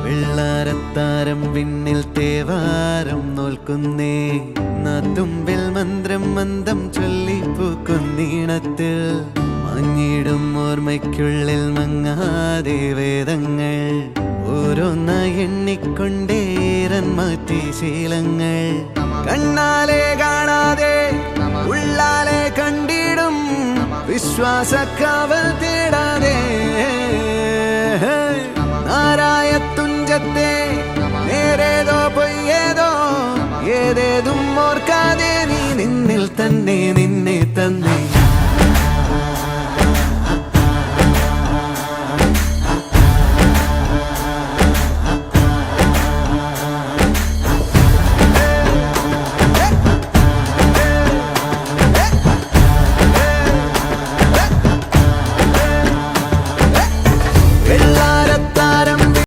വെള്ളാരത്താരം വിണ്ണിൽ തേവാരം നോൽക്കുന്നേ തുമ്പിൽ മന്ത്രം മന്ദം ചൊല്ലിപ്പൂക്കുന്നീണത്തിൽ മങ്ങിടും ഓർമ്മയ്ക്കുള്ളിൽ മങ്ങാതെ വേദങ്ങൾ ഓരോന്നായി എണ്ണിക്കൊണ്ടേരൻ മാറ്റി ശീലങ്ങൾ കണ്ണാലെ കാണാതെ ഉള്ളാലെ കണ്ടിടും വിശ്വാസക്കാവൽ തേടാതെ നാരായ തുഞ്ചത്തെ നേരേതോ പൊയ്യേതോ ഏതേതും ഓർക്കാതെ നീ നിന്നിൽ തന്നെ നിന്നെ തന്നെ